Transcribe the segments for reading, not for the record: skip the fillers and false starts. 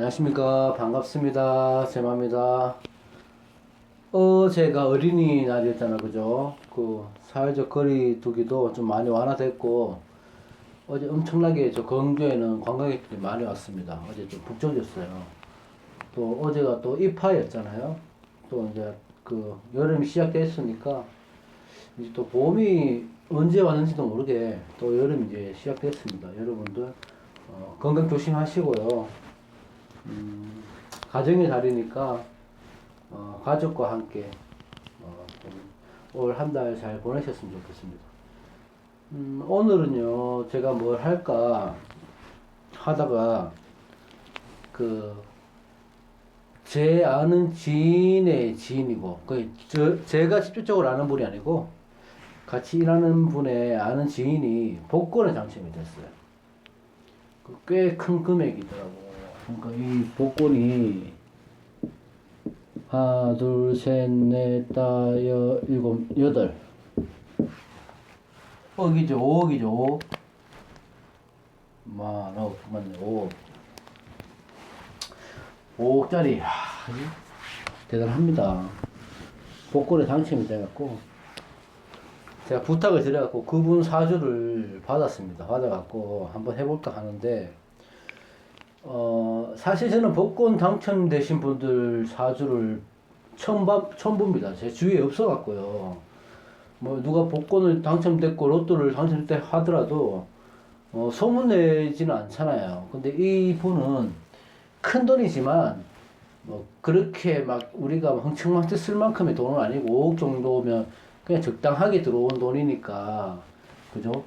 안녕하십니까. 반갑습니다. 제마입니다. 어제가 어린이날이었잖아, 그죠? 그 사회적 거리 두기도 좀 많이 완화됐고, 어제 엄청나게 저 광주에는 관광객들이 많이 왔습니다. 어제 좀 북적였어요. 또 어제가 또 입하였잖아요. 또 이제 그 여름이 시작됐으니까, 이제 또 봄이 언제 왔는지도 모르게 또 여름이 이제 시작됐습니다. 여러분들, 건강 조심하시고요. 가정의 달이니까 가족과 함께 올 한 달 잘 보내셨으면 좋겠습니다. 오늘은요 제가 뭘 할까 하다가 그 제 아는 지인의 지인이고 제가 직접적으로 아는 분이 아니고 같이 일하는 분의 아는 지인이 복권에 당첨이 됐어요. 꽤 큰 금액이더라고. 그러니까 이 복권이 하나, 둘, 셋, 넷, 다, 일곱, 여덟. 억이죠, 5억이죠, 5억. 맞네, 5억. 5억짜리. 대단합니다. 복권에 당첨이 돼갖고, 제가 부탁을 드려갖고, 그분 사주를 받았습니다. 받아갖고, 한번 해볼까 하는데, 사실 저는 복권 당첨되신 분들 사주를 처음 봅니다. 제 주위에 없어갖고요. 뭐, 누가 복권을 당첨됐고, 로또를 당첨됐다 하더라도, 소문내지는 않잖아요. 근데 이 분은 큰 돈이지만, 뭐, 그렇게 막 우리가 흥청망청 쓸 만큼의 돈은 아니고, 5억 정도면 그냥 적당하게 들어온 돈이니까, 그죠?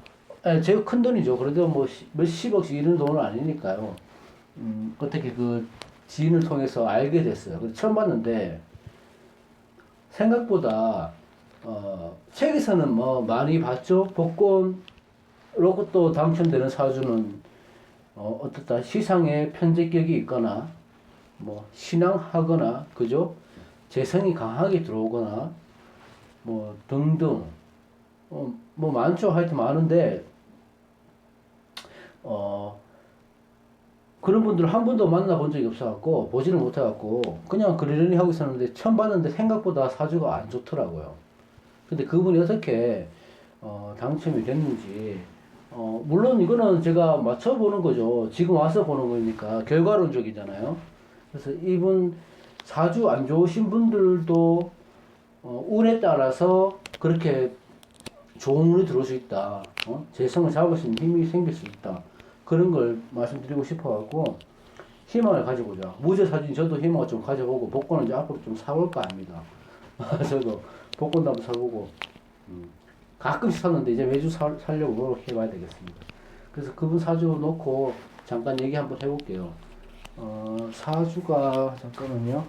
제가 큰 돈이죠. 그래도 뭐, 몇십억씩 이런 돈은 아니니까요. 어떻게 그 지인을 통해서 알게 됐어요. 그래서 처음 봤는데 생각보다 책에서는 뭐 많이 봤죠. 복권 로또 당첨되는 사주는 어떻다 시상에 편제격이 있거나 뭐 신앙하거나 그죠? 재성이 강하게 들어오거나 뭐 등등 뭐 많죠. 하여튼 많은데 그런 분들 한 번도 만나본 적이 없어갖고, 보지를 못해갖고, 그냥 그러려니 하고 있었는데, 처음 봤는데 생각보다 사주가 안 좋더라고요. 근데 그분이 어떻게, 당첨이 됐는지, 물론 이거는 제가 맞춰보는 거죠. 지금 와서 보는 거니까, 결과론적이잖아요. 그래서 이분 사주 안 좋으신 분들도, 운에 따라서 그렇게 좋은 운이 들어올 수 있다. 재성을 잡을 수 있는 힘이 생길 수 있다. 그런 걸 말씀드리고 싶어갖고 희망을 가져보자. 무죄사진 저도 희망을 좀 가져보고 복권은 이제 앞으로 좀 사볼까 합니다. 저도 복권도 한번 사보고 가끔씩 샀는데 이제 매주 살려고 노력해봐야 되겠습니다. 그래서 그분 사주 놓고 잠깐 얘기 한번 해볼게요. 사주가 잠깐만요.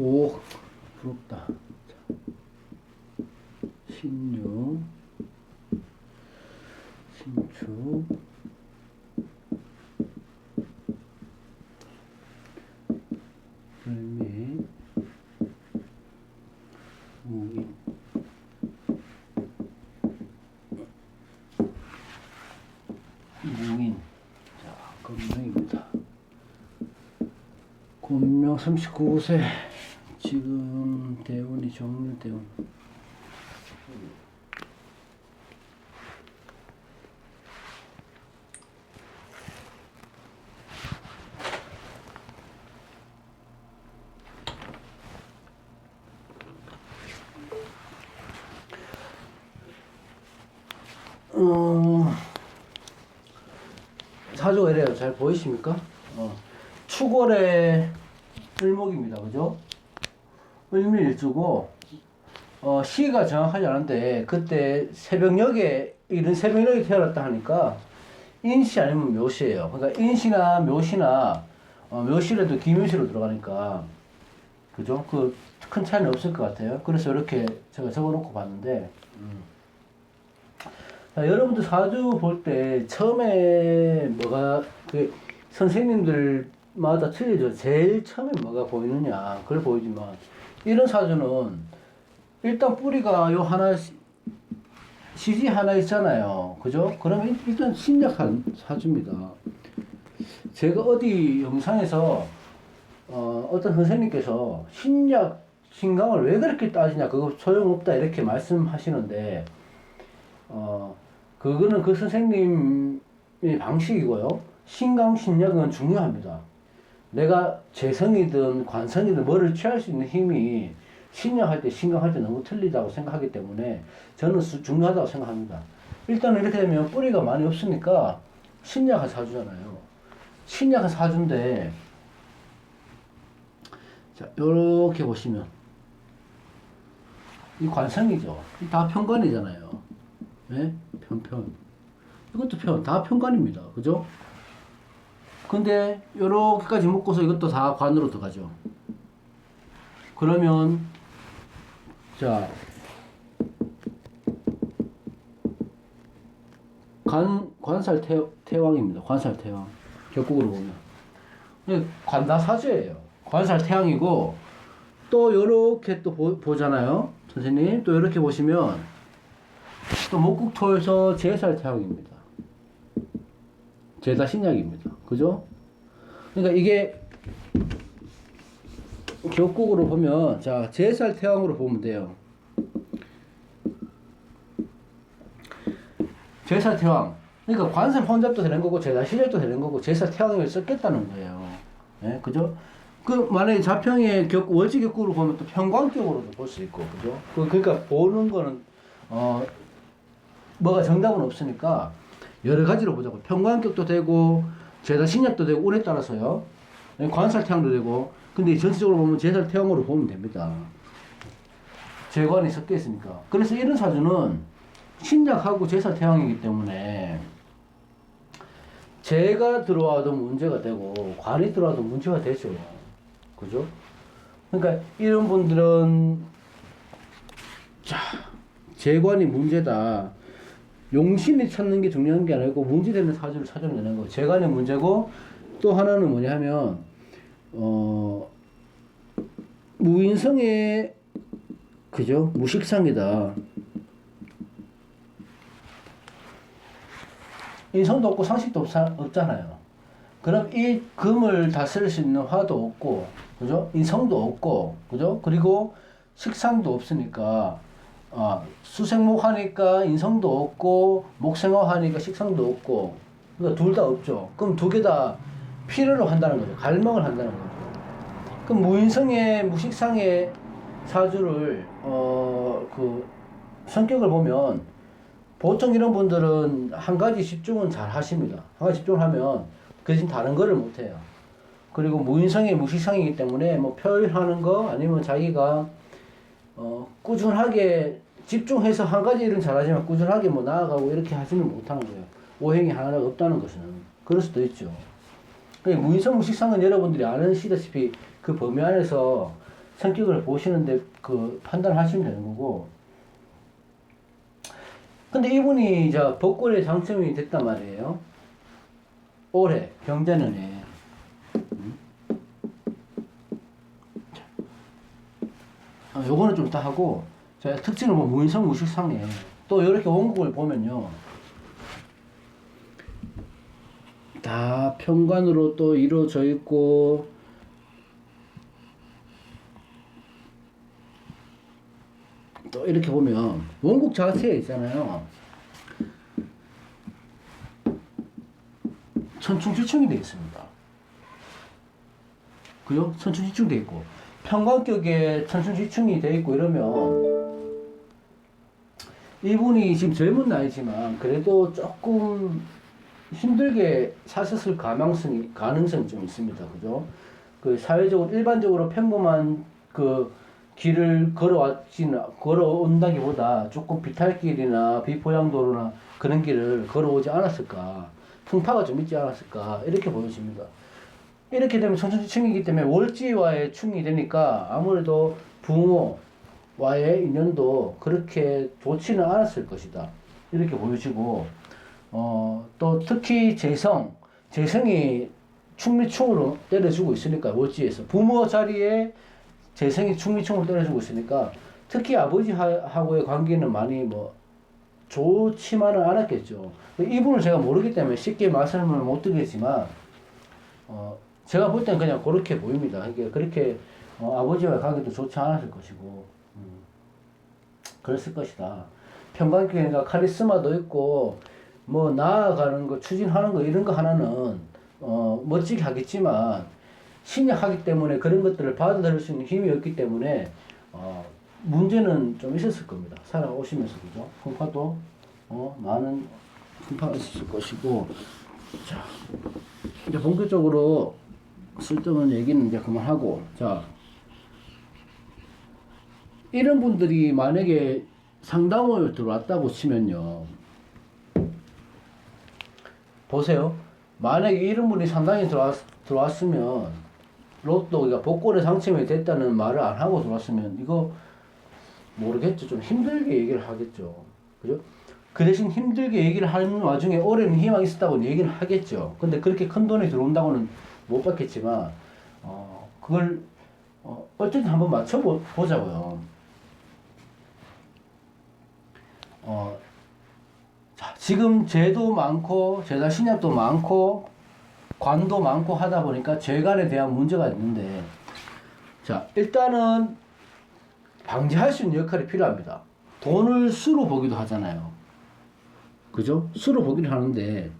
오, 부럽다. 신유, 신축, 불미, 무인. 무인. 자, 금명입니다. 본명 39세. 지금 대운이 정일대운. 사주가 이래요. 잘 보이십니까? 축월의 을목입니다. 그죠? 을밀일주고 시가 정확하지 않은데 그때 새벽녘에 이런 새벽녘에 태어났다 하니까 인시 아니면 묘시예요. 그러니까 인시나 묘시나 묘시라도 기묘시로 들어가니까 그죠? 그 큰 차이는 없을 것 같아요. 그래서 이렇게 제가 적어놓고 봤는데 자, 여러분들 사주 볼 때 처음에 뭐가 그 선생님들마다 틀리죠. 제일 처음에 뭐가 보이느냐 그걸 보이지만 이런 사주는 일단 뿌리가 요 하나 시지 하나 있잖아요. 그죠? 그러면 일단 신약한 사주입니다. 제가 어디 영상에서 어떤 선생님께서 신약 신강을 왜 그렇게 따지냐, 그거 소용없다 이렇게 말씀하시는데 그거는 그 선생님의 방식이고요. 신강 신약은 중요합니다. 내가 재성이든 관성이든 뭐를 취할 수 있는 힘이 신약할 때 신강할 때 너무 틀리다고 생각하기 때문에 저는 중요하다고 생각합니다. 일단은 이렇게 되면 뿌리가 많이 없으니까 신약한 사주잖아요. 신약한 사주인데, 자, 요렇게 보시면 이 관성이죠. 다 편관이잖아요. 네? 편편. 이것도 다 편관입니다. 그죠? 근데 요렇게까지 묶어서 이것도 다 관으로 들어가죠. 그러면 자, 관살 태왕입니다. 관살 태왕. 격국으로 보면. 관다사주예요. 관살 태왕이고, 또 요렇게 또 보잖아요. 선생님. 또 요렇게 보시면, 또 목국토에서 제살 태왕입니다. 제다 신약입니다. 그죠? 그러니까 이게, 격국으로 보면, 자, 제살 태왕으로 보면 돼요. 제살 태왕. 그러니까 관살 혼잡도 되는 거고, 제살 신약도 되는 거고, 제살 태왕을 썼겠다는 거예요. 예, 그죠? 만약에 자평의 월지 격국으로 보면 또 평관격으로도 볼 수 있고, 그죠? 그러니까 보는 거는, 뭐가 정답은 없으니까, 여러 가지로 보자고. 평관격도 되고, 제살 신약도 되고, 운에 따라서요. 관살 태왕도 되고, 근데 전체적으로 보면 제살 태왕으로 보면 됩니다. 재관이 섞여 있으니까. 그래서 이런 사주는 신약하고 제살 태왕이기 때문에 재가 들어와도 문제가 되고 관이 들어와도 문제가 되죠. 그죠? 그러니까 이런 분들은 자, 재관이 문제다. 용신이 찾는 게 중요한 게 아니고 문제되는 사주를 찾으면 되는 거고, 재관이 문제고, 또 하나는 뭐냐 하면 무인성의 그죠? 무식상이다. 인성도 없고 상식도 없잖아요. 그럼 이 금을 다스릴 수 있는 화도 없고, 그죠? 인성도 없고, 그죠? 그리고 식상도 없으니까, 수생목 하니까 인성도 없고, 목생화 하니까 식상도 없고, 그러니까 둘 다 없죠. 그럼 두 개 다 필요로 한다는 거죠. 갈망을 한다는 거죠. 그럼 무인성의 무식상의 사주를, 성격을 보면, 보통 이런 분들은 한 가지 집중은 잘 하십니다. 한 가지 집중을 하면 그 대신 다른 거를 못 해요. 그리고 무인성이 무식상이기 때문에 뭐 표현하는 거 아니면 자기가 꾸준하게 집중해서 한 가지 일은 잘하지만 꾸준하게 뭐 나아가고 이렇게 하지는 못하는 거예요. 오행이 하나가 없다는 것은. 그럴 수도 있죠. 무인성 무식상은 여러분들이 아시다시피 그 범위 안에서 성격을 보시는데 그 판단하시면 되는 거고, 근데 이분이 복권의 당첨이 됐단 말이에요. 올해 경자년에. 요거는 좀 이따 하고, 자, 특징을 보면 무인성 무식상에 또 이렇게 원국을 보면요, 다 편관으로 또 이루어져 있고, 또 이렇게 보면 원국 자체에 있잖아요, 천충지충이 되어 있습니다. 그죠? 천충지충 되어 있고, 편관격에 천충지충이 되어 있고 이러면 이분이 지금 젊은 나이지만 그래도 조금 힘들게 사셨을 가능성이 좀 있습니다. 그죠? 사회적으로 일반적으로 평범한 길을 걸어온다기보다 조금 비탈길이나 비포장도로나 그런 길을 걸어오지 않았을까, 풍파가 좀 있지 않았을까, 이렇게 보여집니다. 이렇게 되면 천충지충이기 때문에 월지와의 충이 되니까 아무래도 부모와의 인연도 그렇게 좋지는 않았을 것이다, 이렇게 보여지고, 또 특히 재성이 충미충으로 때려주고 있으니까 월지에서 부모 자리에 재성이 충미충으로 떨어지고 있으니까 특히 아버지하고의 관계는 많이 뭐 좋지만은 않았겠죠. 이분을 제가 모르기 때문에 쉽게 말씀을 못 드리겠지만 제가 볼 땐 그냥 그렇게 보입니다. 이게 그렇게 아버지와의 관계도 좋지 않았을 것이고 그랬을 것이다. 평강교회가 카리스마도 있고 뭐 나아가는 거 추진하는 거 이런 거 하나는 멋지게 하겠지만 신약하기 때문에 그런 것들을 받아들일 수 있는 힘이 없기 때문에 문제는 좀 있었을 겁니다. 살아오시면서 그죠? 풍파도 많은 풍파가 있었을 것이고 자 이제 본격적으로 쓸데없는 얘기는 이제 그만하고 자 이런 분들이 만약에 상담을 들어왔다고 치면요 보세요. 만약에 이런 분이 상담이 들어왔으면 로또 그러니까 복권에 당첨이 됐다는 말을 안 하고 들어왔으면 이거 모르겠죠. 좀 힘들게 얘기를 하겠죠. 그죠? 그 대신 힘들게 얘기를 하는 와중에 올해는 희망이 있었다고 얘기를 하겠죠. 근데 그렇게 큰 돈이 들어온다고는 못 받겠지만 그걸 어쨌든 한번 맞춰보자고요. 자, 지금 죄도 많고 죄다 신약도 많고 관도 많고 하다 보니까 죄관에 대한 문제가 있는데 자 일단은 방지할 수 있는 역할이 필요합니다. 돈을 수로 보기도 하잖아요. 그죠? 수로 보기도 하는데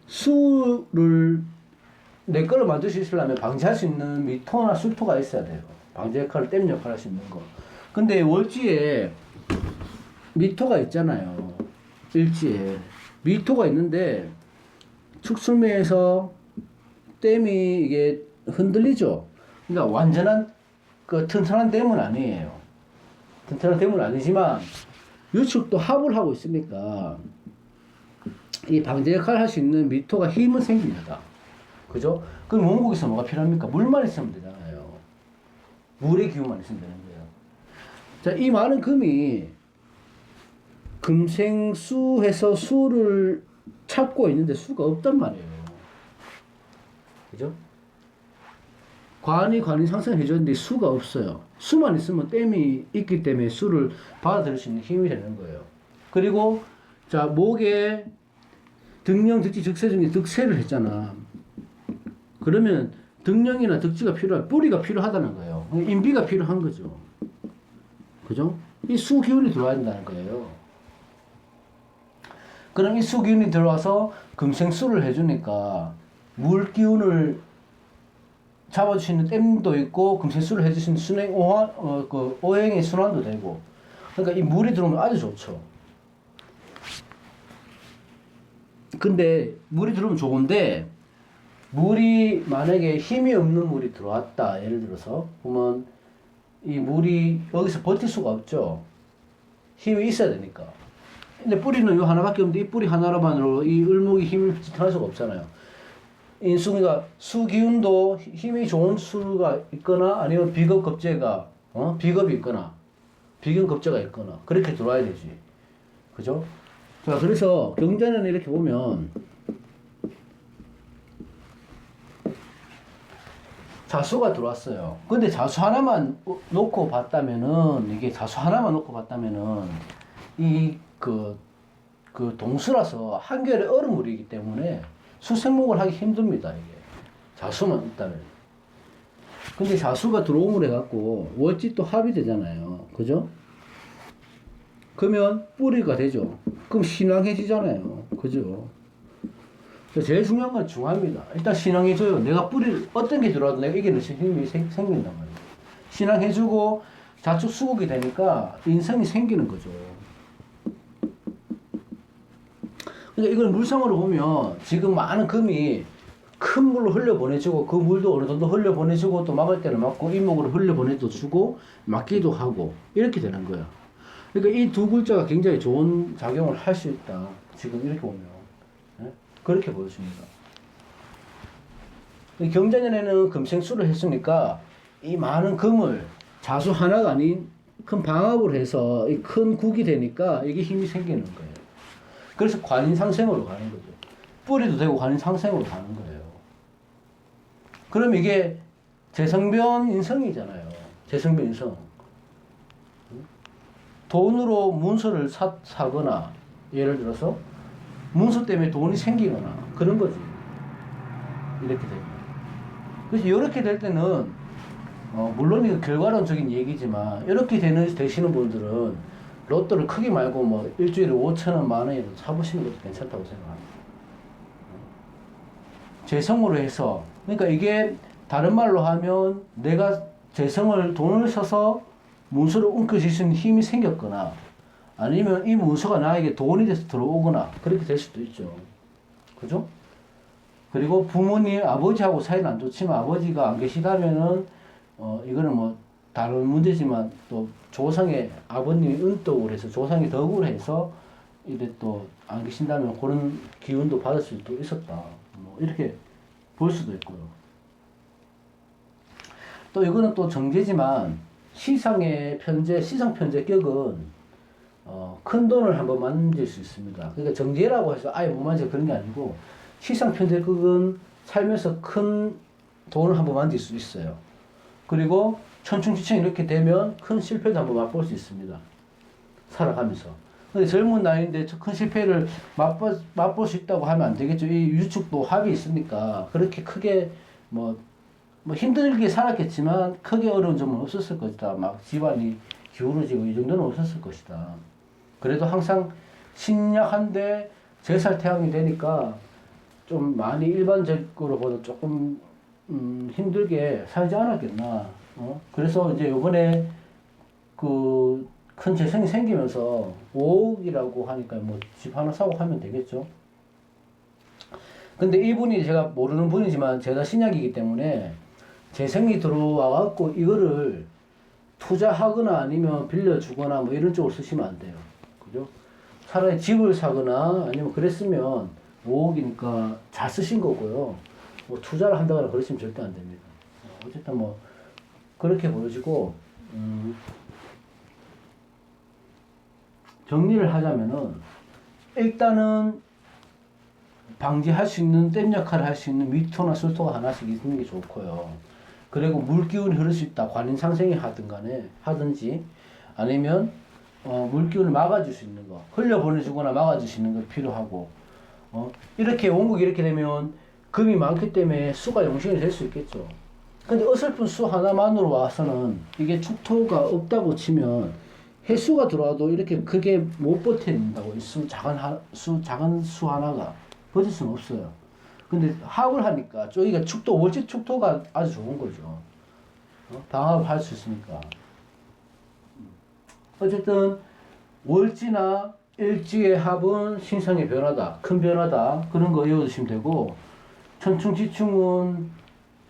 수를 내 걸로 만들 수 있으려면 방지할 수 있는 미토나 술토가 있어야 돼요. 방지 역할을 댐 역할을 할 수 있는 거. 근데 월지에 미토가 있잖아요. 일지에 미토가 있는데 축술매에서 댐이 이게 흔들리죠. 그러니까 완전한 그 튼튼한 댐은 아니에요. 튼튼한 댐은 아니지만 유축도 합을 하고 있으니까 이 방제 역할을 할 수 있는 미토가 힘은 생깁니다. 그죠? 그럼 원국에서 뭐가 필요합니까? 물만 있으면 되잖아요. 물의 기운만 있으면 되는 거예요. 자, 이 많은 금이 금생수해서 수를 찾고 있는데 수가 없단 말이에요. 그죠? 관이 상승해줬는데 수가 없어요. 수만 있으면 댐이 있기 때문에 수를 받아들일 수 있는 힘이 되는 거예요. 그리고 자 목에 등령, 득지, 적세 중에 득세를 했잖아. 그러면 등령이나 득지가 뿌리가 필요하다는 거예요. 인비가 필요한 거죠. 그죠? 이 수 기운이 들어와야 된다는 거예요. 그럼 이 수 기운이 들어와서 금생수를 해주니까 물 기운을 잡아주시는 댐도 있고 금생수를 해주시는 순행 오행의 순환도 되고 그러니까 이 물이 들어오면 아주 좋죠. 근데 물이 들어오면 좋은데 물이 만약에 힘이 없는 물이 들어왔다 예를 들어서 보면 이 물이 여기서 버틸 수가 없죠. 힘이 있어야 되니까. 근데 뿌리는 요 하나밖에 없는데 이 뿌리 하나로만으로 이 을목이 힘을 지탱할 수가 없잖아요. 인수가 수 기운도 힘이 좋은 수가 있거나 아니면 비겁 겁재가 비겁이 있거나 비견 겁재가 있거나 그렇게 들어와야 되지. 그죠? 자, 그래서 경전에는 이렇게 보면 자수가 들어왔어요. 근데 자수 하나만 놓고 봤다면은 이게 자수 하나만 놓고 봤다면은 그 동수라서 한결의 얼음물이기 때문에 수생목을 하기 힘듭니다. 이게 자수만 있다면. 근데 자수가 들어옴을 해갖고 월지 또 합이 되잖아요. 그죠? 그러면 뿌리가 되죠. 그럼 신앙해지잖아요. 그죠? 제일 중요한 건 중화입니다. 일단 신앙해줘요. 내가 뿌리를 어떤 게 들어와도 내가 이겨낼 수 있는 힘이 생긴단 말이에요. 신앙해주고 자축 수국이 되니까 인성이 생기는 거죠. 그러니까 이걸 물상으로 보면 지금 많은 금이 큰 물로 흘려보내주고 그 물도 어느 정도 흘려보내주고 또 막을 때는 막고 이목으로 흘려보내도 주고 막기도 하고 이렇게 되는 거야. 그러니까 이 두 글자가 굉장히 좋은 작용을 할 수 있다. 지금 이렇게 보면 네? 그렇게 보여집니다. 경자년에는 금생수를 했으니까 이 많은 금을 자수 하나가 아닌 큰 방합을 해서 이 큰 국이 되니까 이게 힘이 생기는 거예요. 그래서 관인상생으로 가는 거죠. 뿌리도 되고 관인상생으로 가는 거예요. 그럼 이게 재성변 인성이잖아요. 재성변이성. 돈으로 문서를 사거나, 예를 들어서 문서 때문에 돈이 생기거나 그런 거지. 이렇게 되면. 그래서 이렇게 될 때는 물론 이거 결과론적인 얘기지만 이렇게 되시는 분들은 로또를 크게 말고 뭐 일주일에 5,000원, 만 원이라도 사보시는 것도 괜찮다고 생각합니다. 재성으로 해서, 그러니까 이게 다른 말로 하면 내가 재성을 돈을 써서 문서를 움켜쥘 수 있는 힘이 생겼거나 아니면 이 문서가 나에게 돈이 돼서 들어오거나 그렇게 될 수도 있죠. 그죠? 그리고 부모님, 아버지하고 사이는 안 좋지만 아버지가 안 계시다면은 이거는 뭐 다른 문제지만 또 조상의 아버님이 은덕을 해서 조상의 덕을 해서 이래 또 안 계신다면 그런 기운도 받을 수도 있었다. 뭐 이렇게 볼 수도 있고요. 또 이거는 또 정제지만 시상의 편제, 시상 편제격은 큰 돈을 한번 만질 수 있습니다. 그러니까 정제라고 해서 아예 못 만져 그런 게 아니고 시상 편제격은 살면서 큰 돈을 한번 만질 수 있어요. 그리고 천충지충 이렇게 되면 큰 실패도 한번 맛볼 수 있습니다. 살아가면서. 근데 젊은 나이인데 큰 실패를 맛볼 수 있다고 하면 안 되겠죠. 이 유축도 합이 있으니까 그렇게 크게 뭐 힘들게 살았겠지만 크게 어려운 점은 없었을 것이다. 막 집안이 기울어지고 이 정도는 없었을 것이다. 그래도 항상 신약한데 제살태양이 되니까 좀 많이 일반적으로 보다 조금 힘들게 살지 않았겠나. 그래서 이제 요번에 그 큰 재성이 생기면서 5억이라고 하니까 뭐 집 하나 사고 하면 되겠죠. 근데 이분이 제가 모르는 분이지만 제가 신약이기 때문에 재성이 들어와 갖고 이거를 투자하거나 아니면 빌려주거나 뭐 이런 쪽으로 쓰시면 안 돼요. 그죠? 차라리 집을 사거나 아니면 그랬으면 5억이니까 잘 쓰신 거고요. 뭐 투자를 한다거나 그러시면 절대 안 됩니다. 어쨌든 뭐 그렇게 보여지고 정리를 하자면은 일단은 방지할 수 있는 댐 역할을 할 수 있는 미토나 술토가 하나씩 있는 게 좋고요. 그리고 물기운이 흐를 수 있다. 관인상생이 하든지 아니면 물기운을 막아줄 수 있는 거, 흘려보내주거나 막아줄 수 있는 거 필요하고 이렇게 원국이 이렇게 되면 금이 많기 때문에 수가 용신이 될 수 있겠죠. 근데 어설픈 수 하나만으로 와서는 이게 축토가 없다고 치면 해수가 들어와도 이렇게 크게 못 버틴다고 작은 수 하나가 버틸 수는 없어요. 근데 합을 하니까 저기가 월지 축토가 아주 좋은 거죠. 방합을 할 수 있으니까. 어쨌든 월지나 일지의 합은 신성의 변화다. 큰 변화다. 그런 거 외워두시면 되고 천충지충은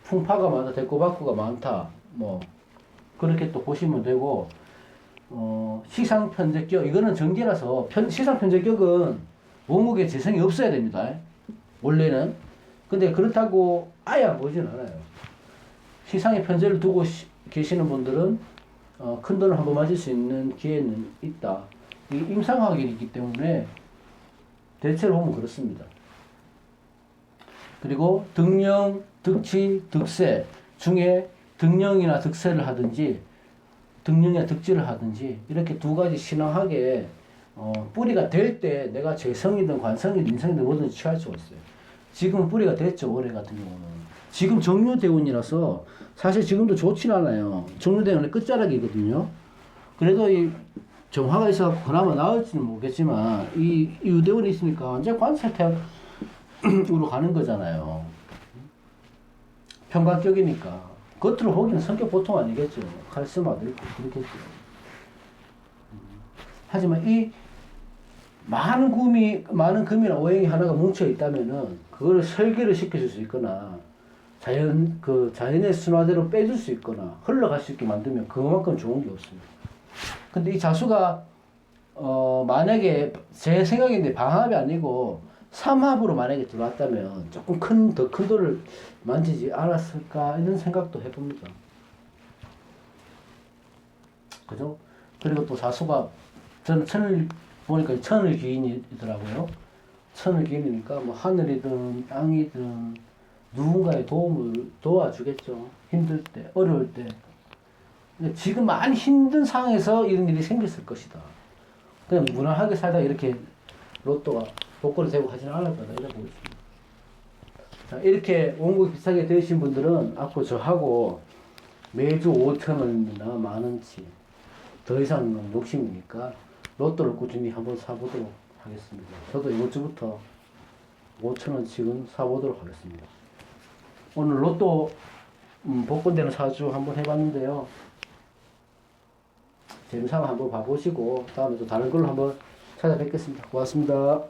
풍파가 많다. 대꼬박구가 많다. 뭐 그렇게 또 보시면 되고 시상편제격 이거는 정제라서 시상편제격은 원국에 재성이 없어야 됩니다. 원래는. 근데 그렇다고 아예 안 보진 않아요. 시상에 편제를 두고 계시는 분들은 큰 돈을 한번 맞을 수 있는 기회는 있다. 이 임상학이기 때문에 대체로 보면 그렇습니다. 그리고 등령, 득치, 득세 중에 등령이나 득세를 하든지 등령이나 득지를 하든지 이렇게 두 가지 신앙하게 뿌리가 될 때 내가 재성이든 관성이든 인성이든 뭐든 취할 수가 있어요. 지금 뿌리가 됐죠. 올해 같은 경우는. 지금 정묘대운이라서 사실 지금도 좋진 않아요. 정묘대운의 끝자락이거든요. 그래도 이 정화가 있어서 그나마 나을지는 모르겠지만 이 유대운이 있으니까 완전 관세태양으로 가는 거잖아요. 평가격이니까. 겉으로 보기는 성격 보통 아니겠죠. 카리스마도 있고 그렇겠죠. 하지만 이 많은 금이나 오행이 하나가 뭉쳐 있다면은 그거를 설계를 시켜줄 수 있거나 자연의 순화대로 빼줄 수 있거나 흘러갈 수 있게 만들면 그만큼 좋은 게 없습니다. 근데 이 자수가 만약에 제 생각인데 방합이 아니고 삼합으로 만약에 들어왔다면 조금 더 큰 돌을 만지지 않았을까 이런 생각도 해봅니다. 그죠? 그리고 또 자수가 저는 천을 보니까 천을 기인이더라고요. 천을 기인이니까 뭐 하늘이든 땅이든 누군가의 도움을 도와주겠죠. 힘들 때, 어려울 때. 근데 지금 많이 힘든 상황에서 이런 일이 생겼을 것이다. 그냥 무난하게 살다가 이렇게 로또가 복권을 되고 하지는 않을 거다. 이렇게 보겠습니다. 자, 이렇게 원국이 비슷하게 되신 분들은 앞으로 저하고 매주 5천 원이나 만 원치 더 이상은 욕심이니까 로또를 꾸준히 한번 사보도록 하겠습니다. 저도 이번 주부터 5천 원씩은 사보도록 하겠습니다. 오늘 로또 복권되는 사주 한번 해봤는데요. 재미삼아 한번 봐보시고 다음에 또 다른 걸로 한번 찾아뵙겠습니다. 고맙습니다.